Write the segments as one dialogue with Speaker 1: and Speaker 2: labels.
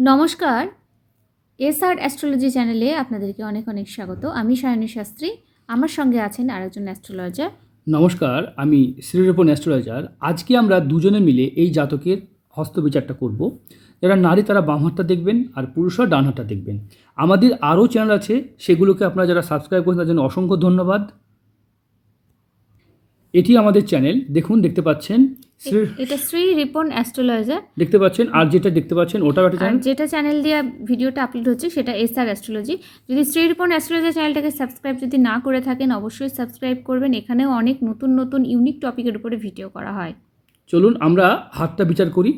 Speaker 1: নমস্কার, SR astrology চ্যানেলে আপনাদেরকে অনেক অনেক স্বাগত। আমি সায়নী শাস্ত্রী, আমার সঙ্গে আছেন আরেকজন অ্যাস্ট্রোলজার।
Speaker 2: নমস্কার, আমি শ্রীরূপন অ্যাস্ট্রোলজার। আজকে আমরা দুজনে মিলে এই জাতকের হস্তবিচারটা করব। যারা নারী তারা বাম হাতটা দেখবেন আর পুরুষরা ডান হাতটা দেখবেন। আমাদের আরও চ্যানেল আছে, সেগুলোকে আপনারা যারা সাবস্ক্রাইব করেন তার জন্য অসংখ্য ধন্যবাদ। এটি আমাদের চ্যানেল, দেখুন দেখতে পাচ্ছেন
Speaker 1: এটা শ্রী রিপন অ্যাস্ট্রোলজার
Speaker 2: দেখতে পাচ্ছেন, আর যেটা দেখতে পাচ্ছেন ওটাও একটা
Speaker 1: আর
Speaker 2: চ্যানেল।
Speaker 1: যেটা চ্যানেল দিয়ে ভিডিওটা আপলোড হচ্ছে সেটা এসআর অ্যাস্ট্রোলজি। যদি শ্রী রিপন অ্যাস্ট্রোলজার চ্যানেলটাকে সাবস্ক্রাইব যদি না করে থাকেন অবশ্যই সাবস্ক্রাইব করবেন। এখানেও অনেক নতুন নতুন ইউনিক টপিকের উপরে ভিডিও করা হয়।
Speaker 2: চলুন আমরা হাতটা বিচার করি।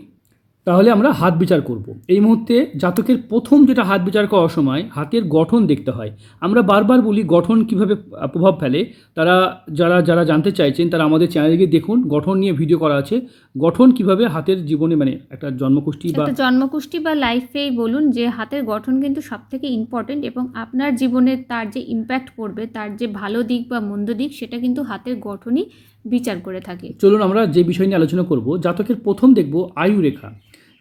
Speaker 2: তাহলে আমরা হাত বিচার করব। এই মুহূর্তে জাতকের প্রথম যেটা হাত বিচার করার সময় হাতের গঠন দেখতে হয়। আমরা বারবার বলি গঠন কিভাবে প্রভাব ফেলে। তারা যারা যারা জানতে চাইছেন তারা আমাদের চ্যানেলে গিয়ে দেখুন, গঠন নিয়ে ভিডিও করা আছে। গঠন কিভাবে হাতের জীবনে মানে একটা জন্মকুষ্ঠি বা
Speaker 1: জন্মকুষ্ঠি বা লাইফেই বলুন, যে হাতের গঠন কিন্তু সবথেকে ইম্পর্টেন্ট এবং আপনার জীবনে তার যে ইম্প্যাক্ট পড়বে, তার যে ভালো দিক বা মন্দ দিক, সেটা কিন্তু হাতের গঠনই বিচার করে থাকে।
Speaker 2: চলুন আমরা যে বিষয় নিয়ে আলোচনা করব, জাতকের প্রথম দেখব আয়ু রেখা।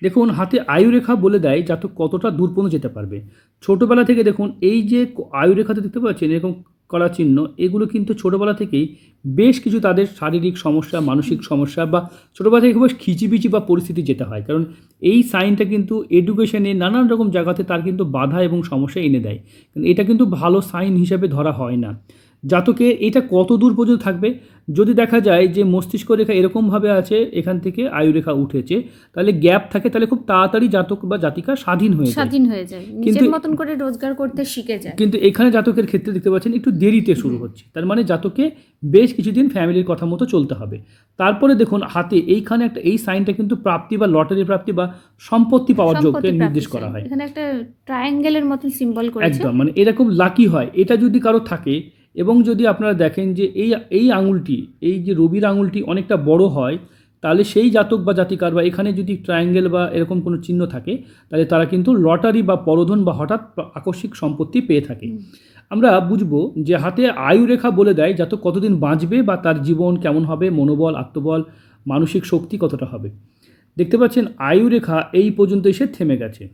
Speaker 2: দেখুন হাতে আয়ু রেখা বলে দেয় জাতক কতটা দূর পর্যন্ত যেতে পারবে। ছোটোবেলা থেকে দেখুন এই যে আয়ু রেখাতে দেখতে পাচ্ছেন এরকম কলা চিহ্ন, এগুলো কিন্তু ছোটোবেলা থেকেই বেশ কিছু তাদের শারীরিক সমস্যা, মানসিক সমস্যা বা ছোটোবেলা থেকে খুব খিচিবিচি বা পরিস্থিতি যেতে হয়। কারণ এই সাইনটা কিন্তু এডুকেশনে নানান রকম জায়গাতে তার কিন্তু বাধা এবং সমস্যা এনে দেয়। কিন্তু এটা কিন্তু ভালো সাইন হিসেবে ধরা হয় না। জাতকে এটা কত দূর পর্যন্ত থাকবে, যদি দেখা যায় যে মস্তিষ্ক রেখা এরকমভাবে আছে, এখান থেকে আয়ু রেখা উঠেছে, তাহলে গ্যাপ থাকে, তাহলে খুব তাড়াতাড়ি জাতক বা জাতিকা স্বাধীন হয়ে যায়,
Speaker 1: নিজের মতন করে রোজগার করতে শিখে যায়।
Speaker 2: কিন্তু এখানে জাতকের ক্ষেত্রে দেখতে পাচ্ছেন একটু দেরিতে শুরু হচ্ছে। তার মানে জাতকে বেশ কিছুদিন ফ্যামিলির কথা মতো চলতে হবে। তারপরে দেখুন হাতে এইখানে একটা এই সাইনটা কিন্তু প্রাপ্তি বা লটারি প্রাপ্তি বা সম্পত্তি পাওয়ার যোগকে নির্দেশ করা হয়।
Speaker 1: এখানে একটা ট্রায়াঙ্গেলের মতন সিম্বল করেছে,
Speaker 2: একদম মানে এরকম লাকি হয়। এটা যদি কারো থাকে এবং যদি আপনারা দেখেন যে এই আঙুলটি, এই যে রবির আঙুলটি অনেকটা বড় হয়, তাহলে সেই জাতক বা জাতিকার বা এখানে যদি ট্রায়াঙ্গেল বা এরকম কোনো চিহ্ন থাকে, তাহলে তারা কিন্তু লটারি বা পরধন বা হঠাৎ আকস্মিক সম্পত্তি পেয়ে থাকে। আমরা বুঝবো যে হাতে আয়ু রেখা বলে দেয় জাতক কতদিন বাঁচবে বা তার জীবন কেমন হবে, মনোবল, আত্মবল, মানসিক শক্তি কতটা হবে। দেখতে পাচ্ছেন আয়ু রেখা এই পর্যন্ত এসে থেমে গেছে।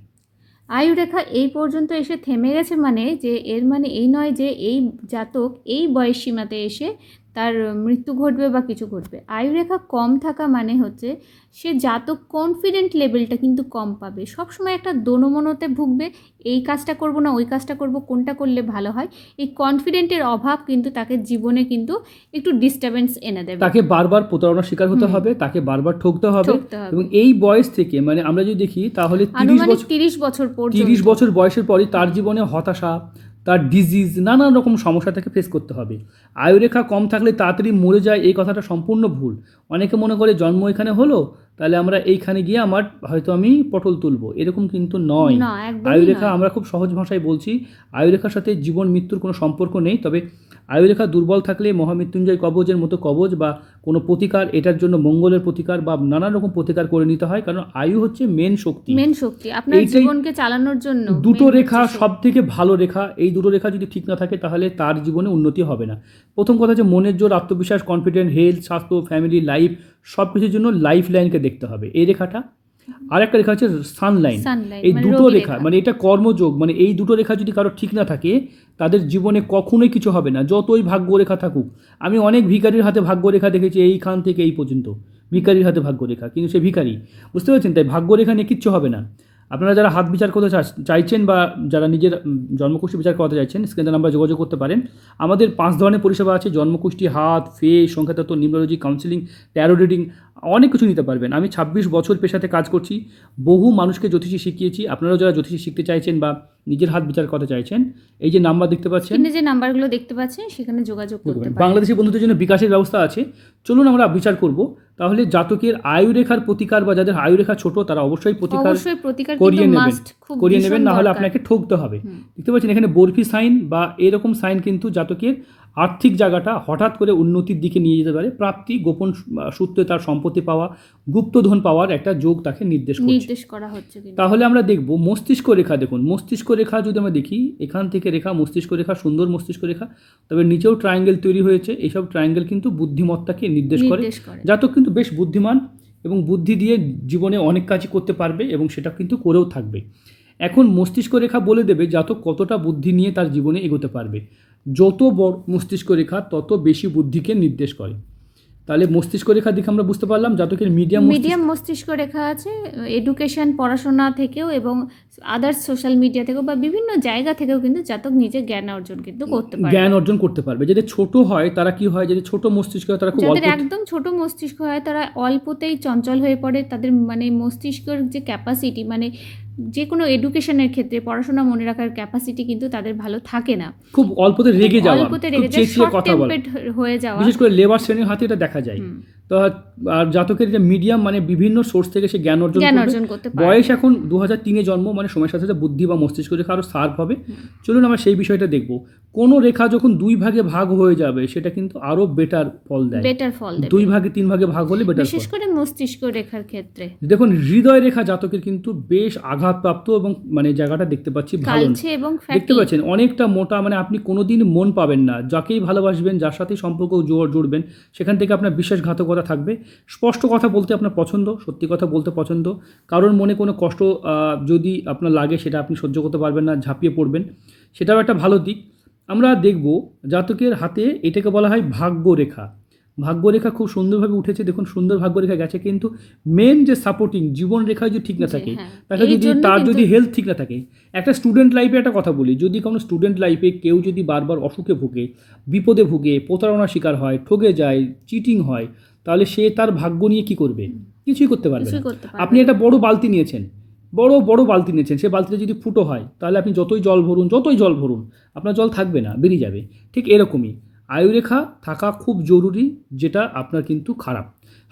Speaker 1: আয়ু রেখা এই পর্যন্ত এসে থেমে গেছে মানে যে এর মানে এই নয় যে এই জাতক এই বয়স সীমাতে এসে তার মৃত্যু ঘটবে বা কিছু ঘটবে। আয়ু রেখা কম থাকা মানে হচ্ছে সে জাতক কনফিডেন্ট লেভেলটা কিন্তু কম পাবে, সবসময় একটা দোনমনোতে ভুগবে, এই কাজটা করব না ওই কাজটা করব, কোনটা করলে ভালো হয়। এই কনফিডেন্টের অভাব কিন্তু তাকে জীবনে কিন্তু একটু ডিস্টারবেন্স এনে দেবে।
Speaker 2: তাকে বারবার প্রতারণার শিকার হতে হবে, তাকে বারবার ঠকতে হবে। এবং এই বয়স থেকে মানে আমরা যদি দেখি তাহলে
Speaker 1: 30 বছর
Speaker 2: 30 বছর বয়সের পরই তার জীবনে হতাশা, তার ডিজিজ, নানান রকম সমস্যা থেকে ফেস করতে হবে। আয়ুরেখা কম থাকলে তাড়াতাড়ি মরে যায়, এই কথাটা সম্পূর্ণ ভুল। অনেকে মনে করে জন্ম এখানে হলো, তাহলে আমরা এইখানে গিয়ে আমার হয়তো আমি পটল তুলবো, এরকম কিন্তু নয়। আয়ুরেখা আমরা খুব সহজ ভাষায় বলছি, আয়ুরেখার সাথে জীবন মৃত্যুর কোনো সম্পর্ক নেই। তবে আয়ুরেখা দুর্বল থাকলে মহামৃত্যুঞ্জয় কবচের মতো কবচ বা কোনো প্রতিকার, এটার জন্য মঙ্গলের প্রতিকার বা নানান রকম প্রতিকার করে নিতে হয়। কারণ আয়ু হচ্ছে মেন শক্তি,
Speaker 1: আপনার জীবনকে চালানোর জন্য।
Speaker 2: দুটো রেখা সব থেকে ভালো রেখা, এই দুটো রেখা যদি ঠিক না থাকে তাহলে তার জীবনে উন্নতি হবে না। প্রথম কথা হচ্ছে মনের জোর, আত্মবিশ্বাস, কনফিডেন্ট, হেলথ, স্বাস্থ্য, ফ্যামিলি, লাইফ, সব কিছুর জন্য লাইফ লাইনকে দেখতে হবে এই রেখাটা। আর একটা রেখা হচ্ছে সানলাইন। এই দুটো রেখা মানে এটা কর্মযোগ, মানে এই দুটো রেখা যদি কারো ঠিক না থাকে তাদের জীবনে কখনোই কিছু হবে না, যতই ভাগ্যরেখা থাকুক। আমি অনেক ভিখারির হাতে ভাগ্যরেখা দেখেছি, এইখান থেকে এই পর্যন্ত ভিখারির হাতে ভাগ্যরেখা, কিন্তু সে ভিখারি, বুঝতে পারছেন? তাই ভাগ্যরেখা নিয়ে কিচ্ছু হবে না। আপনারা যারা হাত বিচার করতে চাইছেন বা যারা নিজের জন্মকুষ্ঠি বিচার করতে চাইছেন, স্ক্রিনে নাম্বার যোগাযোগ করতে পারেন। আমাদের 5 ধরনের পরিষেবা আছে: জন্মকুষ্ঠি, হাত, ফেস, সংখ্যাতত্ত্ব, নিউমেরোলজি, কাউন্সিলিং, ট্যারো রিডিং, অনেক কিছু নিতে পারবেন। আমি 26 বছর পেশাতে কাজ করছি, বহু মানুষকে জ্যোতিষী শিখিয়েছি। আপনারাও যারা জ্যোতিষী শিখতে চাইছেন বা নিজের হাত বিচার করতে চাইছেন, এই যে নাম্বার দেখতে পাচ্ছেন,
Speaker 1: যে নাম্বারগুলো দেখতে পাচ্ছেন সেখানে যোগাযোগ করতে পারেন।
Speaker 2: বাংলাদেশি বন্ধুদের জন্য বিকাশের ব্যবস্থা আছে। চলুন আমরা বিচার করব। তাহলে জাতকের আয়ুরেখার প্রতিকার বা যাদের আয়ুরেখা ছোট তারা অবশ্যই প্রতিকার করিয়ে নেবেন, না হলে আপনাকে ঠকতে হবে। দেখতে পাচ্ছেন এখানে বরফি সাইন বা এরকম সাইন কিন্তু জাতকের আর্থিক জায়গাটা হঠাৎ করে উন্নতির দিকে নিয়ে যেতে পারে। প্রাপ্তি, গোপন সূত্রে তার সম্পত্তি পাওয়া, গুপ্তধন পাওয়ার একটা যোগ তাকে নির্দেশ
Speaker 1: করা হচ্ছে।
Speaker 2: তাহলে আমরা দেখব মস্তিষ্ক রেখা। দেখুন মস্তিষ্ক রেখা যদি আমরা দেখি, এখান থেকে রেখা, মস্তিষ্ক রেখা, সুন্দর মস্তিষ্ক রেখা, তবে নিচেও ট্রায়াঙ্গেল তৈরি হয়েছে। এইসব ট্রায়াঙ্গেল কিন্তু বুদ্ধিমত্তাকে নির্দেশ করে। জাতক কিন্তু বেশ বুদ্ধিমান এবং বুদ্ধি দিয়ে জীবনে অনেক কাজই করতে পারবে এবং সেটা কিন্তু করেও থাকবে। এখন মস্তিষ্ক রেখা বলে দেবে জাতক কতটা বুদ্ধি নিয়ে তার জীবনে এগোতে পারবে। যত বড় মস্তিষ্ক রেখা তত বেশি বুদ্ধিকে নির্দেশ করে। তাহলে মস্তিষ্ক রেখার দিকে আমরা বুঝতে পারলাম জাতকের
Speaker 1: মিডিয়াম মস্তিষ্ক রেখা আছে, এডুকেশন পড়াশোনা থেকেও এবং আদার্স সোশ্যাল মিডিয়া থেকেও বা বিভিন্ন জায়গা থেকেও কিন্তু জাতক নিজে জ্ঞান অর্জন কিন্তু করতে পারে,
Speaker 2: জ্ঞান অর্জন করতে পারবে। যাদের ছোট হয় তারা কি হয়, যাদের ছোট মস্তিষ্ক হয় তারা খুব
Speaker 1: যাদের
Speaker 2: অল্প,
Speaker 1: একদম ছোট মস্তিষ্ক হয় তারা অল্পতেই চঞ্চল হয়ে পড়ে, তাদের মানে মস্তিষ্কের যে ক্যাপাসিটি মানে যে কোনো এডুকেশনের ক্ষেত্রে পড়াশোনা মনে রাখার ক্যাপাসিটি কিন্তু তাদের ভালো থাকে না,
Speaker 2: খুব অল্পতে রেগে যাওয়া,
Speaker 1: অল্পতে
Speaker 2: খুব
Speaker 1: রেগে যাওয়া,
Speaker 2: চেঁচিয়ে
Speaker 1: শর্ট
Speaker 2: কথা বলা,
Speaker 1: টেম্পারড হয়ে যাওয়া,
Speaker 2: বিশেষ করে লেবার শ্রেণীর হাতে এটা দেখা যায়। তো আর জাতকের যে মিডিয়াম মানে বিভিন্ন সোর্স থেকে সে জ্ঞান অর্জন
Speaker 1: করতে পারে।
Speaker 2: বয়স এখন 2003-এ জন্ম, মানে সময়ের সাথে সাথে বুদ্ধি বা মস্তিষ্ক রেখা আরও শার্প হবে। চলুন আমরা সেই বিষয়টা দেখব। কোনো রেখা যখন দুই ভাগে ভাগ হয়ে যাবে সেটা কিন্তু আরও বেটার ফল দেয়, দুই ভাগে তিন ভাগে ভাগ হলে বেটার,
Speaker 1: বিশেষ করে মস্তিষ্ক রেখার ক্ষেত্রে।
Speaker 2: দেখুন হৃদয় রেখা জাতকের কিন্তু বেশ আঘাতপ্রাপ্ত এবং মানে জায়গাটা দেখতে পাচ্ছি ভালো
Speaker 1: এবং
Speaker 2: দেখতে পাচ্ছেন, অনেকটা মোটা, মানে আপনি কোনোদিন মন পাবেন না, যাকেই ভালোবাসবেন যার সাথে সম্পর্ক জুড়বেন সেখান থেকে আপনার বিশ্বাসঘাতকতা থাকবে। স্পষ্ট কথা বলতে আপনার পছন্দ, সত্যি কথা বলতে পছন্দ, কারোর মনে কোনো কষ্ট যদি আপনার লাগে সেটা আপনি সহ্য করতে পারবেন না, ঝাঁপিয়ে পড়বেন, সেটাও একটা ভালো দিক। আমরা দেখব জাতকের হাতে এটাকে বলা হয় ভাগ্যরেখা। ভাগ্যরেখা খুব সুন্দরভাবে উঠেছে, দেখুন সুন্দর ভাগ্যরেখা গেছে, কিন্তু মেন যে সাপোর্টিং জীবন রেখা যদি ঠিক না থাকে, তার যদি হেলথ ঠিক না থাকে, একটা স্টুডেন্ট লাইফে একটা কথা বলি, যদি কোনো স্টুডেন্ট লাইফে কেউ যদি বারবার অসুখে ভুগে, বিপদে ভুগে, প্রতারণার শিকার হয়, ঠকে যায়, চিটিং হয়, তাহলে সে তার ভাগ্য নিয়ে কি করবে? কিছুই করতে পারবে না। আপনি একটা বড় বালতি নিয়েছেন, বড় বালতি নিয়েছেন, সে বালতিতে যদি ফুটো হয় তাহলে আপনি যতই জল ভরুন আপনার জল থাকবে না, বেরিয়ে যাবে। ঠিক এরকমই আয়ুরেখা থাকা খুব জরুরি, যেটা আপনার কিন্তু খারাপ।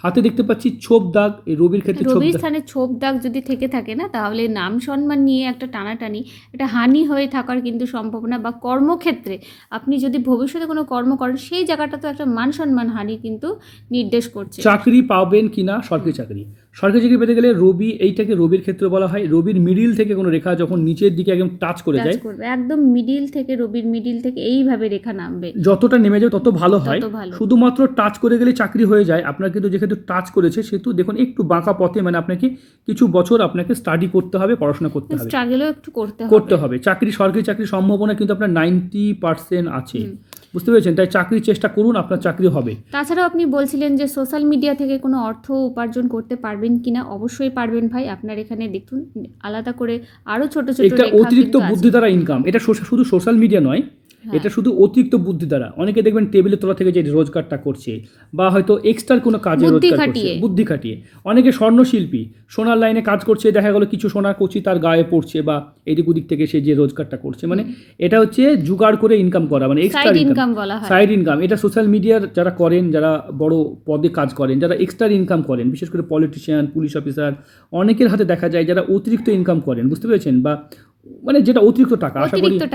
Speaker 2: হাতে দেখতে পাচ্ছি ছোপ দাগ, এই রবির ক্ষেত্রে
Speaker 1: রবির স্থানে ছোপ দাগ যদি থেকে থাকে না, তাহলে নাম সম্মান নিয়ে একটা টানাটানি, একটা হানি হয়ে থাকার কিন্তু সম্ভাবনা, বা কর্মক্ষেত্রে আপনি যদি ভবিষ্যতে কোনো কর্ম করেন সেই জায়গাটা তো একটা মান সম্মান হানি কিন্তু নির্দেশ করছে।
Speaker 2: চাকরি পাবেন কিনা, সরকারি চাকরি পেতে গেলে রবি, এইটাকে রবির ক্ষেত্রে বলা হয়, রবির মিডিল থেকে কোনো রেখা যখন নিচের দিকে একদম টাচ করে যায়,
Speaker 1: একদম মিডিল থেকে, রবির মিডিল থেকে এইভাবে রেখা নামবে,
Speaker 2: যতটা নেমে যাবে তত ভালো হয়। শুধুমাত্র টাচ করে গেলে চাকরি হয়ে যায় আপনার, কিন্তু যেহেতু টাচ করেছে সেহেতু দেখুন একটু বাঁকা পথে, মানে আপনাকে কিছু বছর আপনাকে স্টাডি করতে হবে, পড়াশোনা করতে হবে,
Speaker 1: স্ট্রাগলও একটু করতে হবে।
Speaker 2: সরকারি চাকরির সম্ভাবনা কিন্তু আপনার 90% আছে, বুঝতে পেরেছেন? তাই চাকরির চেষ্টা করুন, আপনার চাকরি হবে।
Speaker 1: তাছাড়াও আপনি বলছিলেন যে সোশ্যাল মিডিয়া থেকে কোনো অর্থ উপার্জন করতে পারবেন কিনা, অবশ্যই পারবেন ভাই। আপনার এখানে দেখুন আলাদা করে আরো ছোট ছোট
Speaker 2: এটা অতিরিক্ত বুদ্ধি দ্বারা ইনকাম, এটা শুধু সোশ্যাল মিডিয়া নয়, এটা শুধু অতিরিক্ত বুদ্ধি দ্বারা। অনেকে দেখবেন টেবিলের তলা থেকে যে রোজগারটা করছে, বা হয়তো এক্সট্রা কোনো কাজে রোজগার করছে বুদ্ধি খাটিয়ে। অনেকে স্বর্ণশিল্পী, সোনার লাইনে কাজ করছে, দেখা গেলো কিছু সোনার কচি তার গায়ে পড়ছে, বা এদিক ওদিক থেকে সে যে রোজগারটা করছে, মানে এটা হচ্ছে জোগাড় করে ইনকাম করা, মানে এক্সট্রা ইনকাম, সাইড ইনকাম। এটা সোশ্যাল মিডিয়ার যারা করেন, যারা বড় পদে কাজ করেন, যারা এক্সট্রা ইনকাম করেন, বিশেষ করে পলিটিশিয়ান, পুলিশ অফিসার, অনেকের হাতে দেখা যায় যারা অতিরিক্ত ইনকাম করেন, বুঝতে পেরেছেন? বা মানে যেটা অতিরিক্ত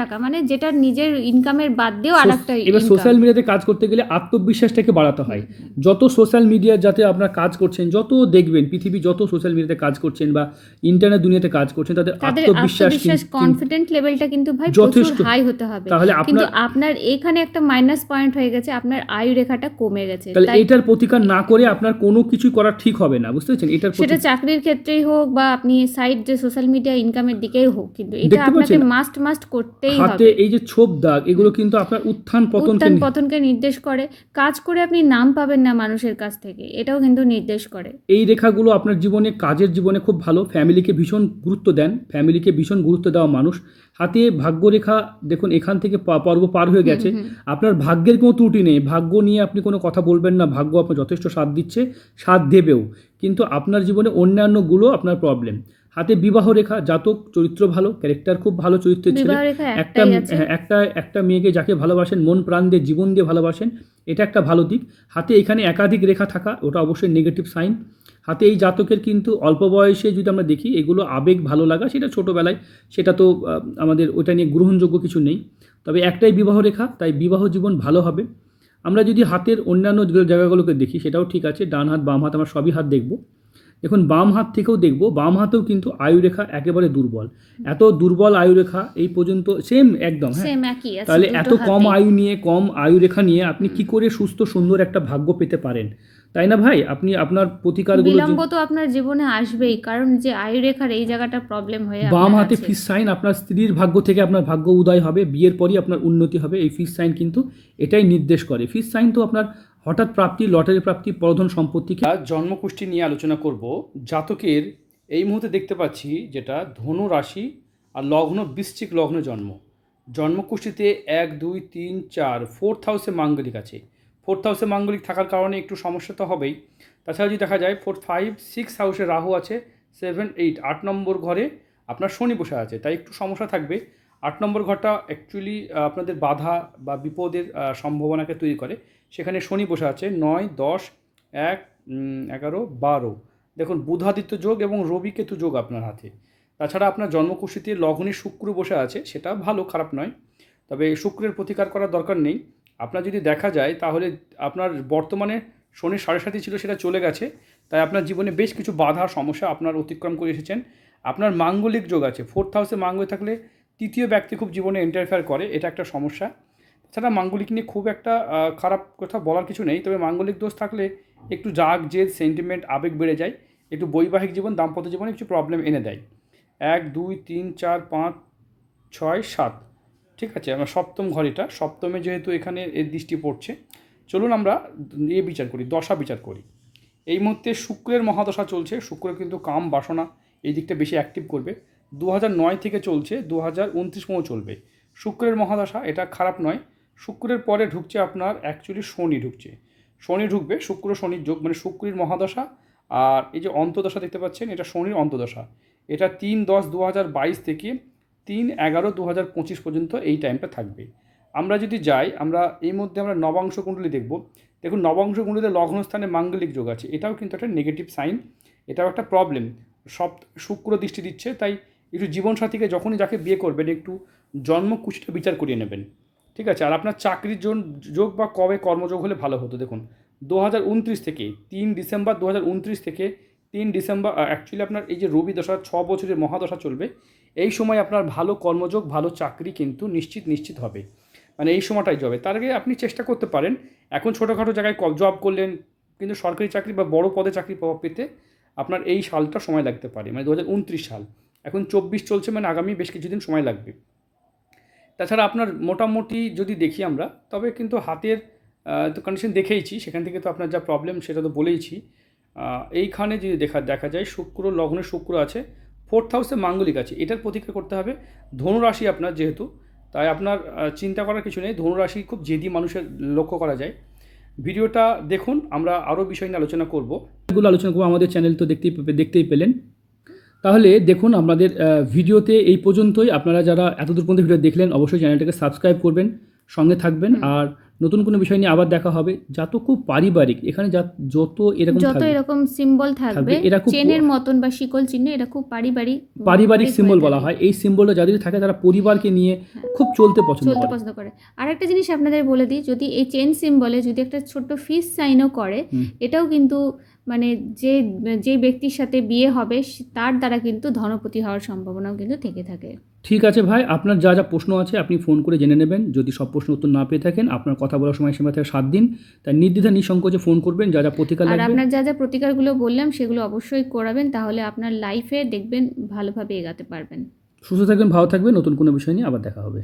Speaker 2: টাকা,
Speaker 1: মানে যেটা নিজের ইনকামের বাদ দিয়েও আরেকটা।
Speaker 2: এবার সোশ্যাল মিডিয়াতে কাজ করতে গেলে আত্মবিশ্বাসটাকে বাড়াতে হয়। যত সোশ্যাল মিডিয়া যাতে আপনার কাজ করছেন, যত দেখবেন পৃথিবী যত সোশ্যাল মিডিয়াতে কাজ করছেন বা ইন্টারনেট দুনিয়াতে কাজ করছেন, তাদের আত্মবিশ্বাস,
Speaker 1: কনফিডেন্ট লেভেলটা কিন্তু ভাই যথেষ্ট হাই হতে হবে। তাহলে কিন্তু আপনার এখানে একটা মাইনাস পয়েন্ট হয়ে গেছে, আপনার আয়ু রেখাটা কমে গেছে।
Speaker 2: তাহলে এটার প্রতিকার না করে আপনার কোনো কিছু করা ঠিক হবে না, বুঝতে পেরেছেন?
Speaker 1: সেটা চাকরির ক্ষেত্রেই হোক বা আপনি সাইড যে সোশ্যাল মিডিয়া ইনকামের দিকেই হোক, কিন্তু এটা আপনাকে মাস্ট করতেই হবে।
Speaker 2: হাতে এই যে ছোপ দাগ, এগুলো কিন্তু আপনার উত্থান
Speaker 1: পতনকে নির্দেশ করে। কাজ করে আপনি নাম পাবেন না মানুষের কাছ থেকে, এটাও কিন্তু নির্দেশ করে।
Speaker 2: এই রেখাগুলো আপনার জীবনে, কাজের জীবনে খুব ভালো। ফ্যামিলিকে ভীষণ গুরুত্ব দেন, ফ্যামিলিকে ভীষণ গুরুত্ব দেওয়া মানুষ। হাতে ভাগ্যরেখা দেখুন এখান থেকে পর্ব পার হয়ে গেছে, আপনার ভাগ্যের কোনো ত্রুটি নেই। ভাগ্য নিয়ে আপনি কোনো কথা বলবেন না, ভাগ্য আপনার যথেষ্ট সাথ দিচ্ছে, সাথ দেবেও, কিন্তু আপনার জীবনে অন্যান্যগুলো আপনার প্রবলেম। হাতে বিবাহ রেখা, জাতক চরিত্র ভালো, ক্যারেক্টার খুব ভালো চরিত্রের ছেলে, একটা মেয়েকে যাকে ভালোবাসেন, মন প্রাণ দিয়ে জীবন দিয়ে ভালোবাসেন, এটা একটা ভালো দিক। হাতে এখানে একাধিক রেখা থাকা, ওটা অবশ্যই নেগেটিভ সাইন। হাতে এই জাতকের কিন্তু অল্প বয়সে যদি আমরা দেখি, এগুলো আবেগ ভালো লাগা, সেটা ছোটোবেলায়, সেটা তো আমাদের ওটা নিয়ে গ্রহণযোগ্য কিছু নেই। তবে একটাই বিবাহ রেখা, তাই বিবাহ জীবন ভালো হবে। আমরা যদি হাতের অন্যান্য জায়গাগুলোকে দেখি, সেটাও ঠিক আছে, ডান হাত বাম হাত আমরা সবই হাত দেখব। দেখুন বাম হাত থেকেও দেখব, বাম হাতেও কিন্তু আয়ুরেখা একেবারে দুর্বল। এত দুর্বল আয়ুরেখা এই পর্যন্ত সেম একদম, হ্যাঁ। তাহলে এত কম আয়ুরেখা নিয়ে আপনি কি করে সুস্থ সুন্দর একটা ভাগ্য পেতে পারেন? তাই না ভাই? আপনি আপনার প্রতিকারগুলো
Speaker 1: বিলম্ব তো আপনার জীবনে আসবেই, কারণ যে আয়ুরেখার এই জায়গাটা প্রবলেম হয়ে
Speaker 2: বাম
Speaker 1: আপনার
Speaker 2: হাতে
Speaker 1: আছে।
Speaker 2: ফিস সাইন, আপনার স্ত্রীর ভাগ্য থেকে আপনার ভাগ্য উদয় হবে, বিয়ের পরই আপনার উন্নতি হবে। এই ফিস সাইন কিন্তু এটাই নির্দেশ করে। ফিস সাইন তো আপনার হঠাৎ প্রাপ্তি, লটারি প্রাপ্তি, পরধন সম্পত্তিকে। জন্মকুষ্ঠি নিয়ে আলোচনা করব। জাতকের এই মুহূর্তে দেখতে পাচ্ছি যেটা ধনু রাশি আর লগ্ন বৃশ্চিক লগ্ন জন্ম। জন্মকুষ্ঠিতে 1 2 3 4 4th হাউসে মাঙ্গলিক আছে। 4th হাউসে মাঙ্গলিক থাকার কারণে একটু সমস্যা তো হবেই। তাছাড়া যদি দেখা যায় 4 5 6 হাউসে রাহু আছে, 7 8 8 নম্বর ঘরে আপনার শনি বসে আছে, তাই একটু সমস্যা থাকবে। 8 নম্বর ঘরটা অ্যাকচুয়ালি আপনাদের বাধা বা বিপদের সম্ভাবনাকে তৈরি করে। সেখানে শনি বসে আছে 9 10 1 11 12। দেখুন বুধাদিত্য যোগ এবং রবি কেতু যোগ আপনার হাতে। তাছাড়া আপনার জন্মকুষ্ঠিতে লগ্নে শুক্র বসে আছে, সেটা ভালো, খারাপ নয়। তবে শুক্রের প্রতিকার করার দরকার নেই। আপনার যদি দেখা যায় তাহলে আপনার বর্তমানে শনির 7.5 ছিল, সেটা চলে গেছে। তাই আপনার জীবনে বেশ কিছু বাধা সমস্যা আপনার অতিক্রম করে এসেছেন। আপনার মাঙ্গলিক যোগ আছে, 4th হাউসে মাঙ্গলিক থাকলে তৃতীয় ব্যক্তি খুব জীবনে ইন্টারফেয়ার করে, এটা একটা সমস্যা। তাছাড়া মাঙ্গলিক নিয়ে খুব একটা খারাপ কথা বলার কিছু নেই, তবে মাঙ্গলিক দোষ থাকলে একটু রাগ জেদ সেন্টিমেন্ট আবেগ বেড়ে যায়, একটু বৈবাহিক জীবন দাম্পত্য জীবনে কিছু প্রবলেম এনে দেয়। 1 2 3 4 5 6 7, ঠিক আছে। আমরা সপ্তম ঘর, এটা সপ্তমে যেহেতু এখানে এর দৃষ্টি পড়ছে। চলুন আমরা বিচার করি, দশা বিচার করি। এই মুহূর্তে শুক্রের মহাদশা চলছে। শুক্র কিন্তু কাম বাসনা এই দিকটা বেশি অ্যাক্টিভ করবে। 2009 থেকে চলছে, 2029 পর্যন্ত চলবে শুক্রের মহাদশা। এটা খারাপ নয়। শুক্রের পরে ঢুকছে আপনার অ্যাকচুয়ালি শনি ঢুকছে। শনি ঢুকবে, শুক্র শনির যোগ, মানে শুক্রের মহাদশা। আর এই যে অন্তদশা দেখতে পাচ্ছেন, এটা শনির অন্তদশা। এটা 3-10-2022 থেকে 3-11-2025 পর্যন্ত এই টাইমটা থাকবে। আমরা যদি যাই, আমরা এই মধ্যে আমরা নবাংশ কুণ্ডলী দেখব। দেখুন নবাংশ কুণ্ডলীতে লগ্নস্থানে মাঙ্গলিক যোগ আছে, এটাও কিন্তু একটা নেগেটিভ সাইন, এটাও একটা প্রবলেম। সব শুক্র দৃষ্টি দিচ্ছে, তাই একটু জীবনসাথীকে যখনই যাকে বিয়ে করবেন একটু জন্মকুষ্ঠিটা বিচার করিয়ে নেবেন, ঠিক আছে। আর আপনার চাকরির যোগ বা কবে কর্মযোগ হলে ভালো হতো, দেখুন 2029 থেকে 3 ডিসেম্বর 2029 থেকে 3 ডিসেম্বর অ্যাকচুয়ালি আপনার এই যে রবি দশা 6 বছরের মহাদশা চলবে। এই সময় আপনার ভালো কর্মযোগ, ভালো চাকরি কিন্তু নিশ্চিত হবে, মানে এই সময়টাই জবে। তার আগে আপনি চেষ্টা করতে পারেন। এখন ছোটোখাটো জায়গায় জব করলেন, কিন্তু সরকারি চাকরি বা বড় পদে চাকরি পেতে আপনার এই সালটা সময় লাগতে পারে, মানে 2029 সাল। এখন 24 চলছে, মানে আগামী বেশ কিছুদিন সময় লাগবে। তাছাড়া আপনার মোটামুটি যদি দেখি আমরা, তবে কিন্তু হাতের তো কন্ডিশন দেখেইছি, সেখান থেকে তো আপনার যা প্রবলেম সেটা তো বলেইছি। এইখানে যদি দেখা যায় শুক্র লগ্নে শুক্র আছে, 4th হাউসে মাঙ্গলিক আছে, এটার প্রতিকার করতে হবে। ধনুরাশি আপনার যেহেতু, তাই আপনার চিন্তা করার কিছু নেই। ধনুরাশি খুব জেদি মানুষের লক্ষ্য করা যায়। ভিডিওটা দেখুন, আমরা আরও বিষয় নিয়ে আলোচনা করব। এগুলো আলোচনা করবো, আমাদের চ্যানেল তো দেখতেই পেলেন। তাহলে দেখুন আমাদের ভিডিওতে এই পর্যন্তই। আপনারা যারা এতদূর পর্যন্ত ভিডিও দেখলেন অবশ্যই চ্যানেলটাকে সাবস্ক্রাইব করবেন, সঙ্গে থাকবেন। আর নতুন কোনো বিষয় নিয়ে আবার দেখা হবে। যত খুব পারিবারিক, এখানে যত
Speaker 1: এরকম সিম্বল থাকবে,
Speaker 2: এরা খুব
Speaker 1: চেনের মতন বা শিকল চিহ্ন, এটা খুব পারিবারিক
Speaker 2: সিম্বল বলা হয়। এই সিম্বলটা যাদের থাকে তারা পরিবারকে নিয়ে খুব চলতে পছন্দ করে।
Speaker 1: আর একটা জিনিস আপনাদের বলে দিই, যদি এই চেন সিম্বলে যদি একটা ছোট্ট ফিস সাইনও করে, এটাও কিন্তু মানে যে ব্যক্তির সাথে বিয়ে হবে তার দ্বারা কিন্তু ধনপতি হওয়ার সম্ভাবনাও কিন্তু থেকে থাকে।
Speaker 2: ঠিক আছে ভাই, আপনার যা যা প্রশ্ন আছে আপনি ফোন করে জেনে নেবেন। যদি সব প্রশ্ন উত্তর না পেয়ে থাকেন, আপনার কথা বলার সময় সীমা থেকে 7 দিন, তাই নির্দ্বিধা নিঃসংকোচে ফোন করবেন। যা যা প্রতিকার লাগবে,
Speaker 1: আর আপনার যা যা প্রতিকারগুলো বললাম সেগুলো অবশ্যই করাবেন, তাহলে আপনার লাইফে দেখবেন ভালোভাবে এগাতে পারবেন।
Speaker 2: সুস্থ থাকবেন, ভালো থাকবেন। নতুন কোনো বিষয় নিয়ে আবার দেখা হবে।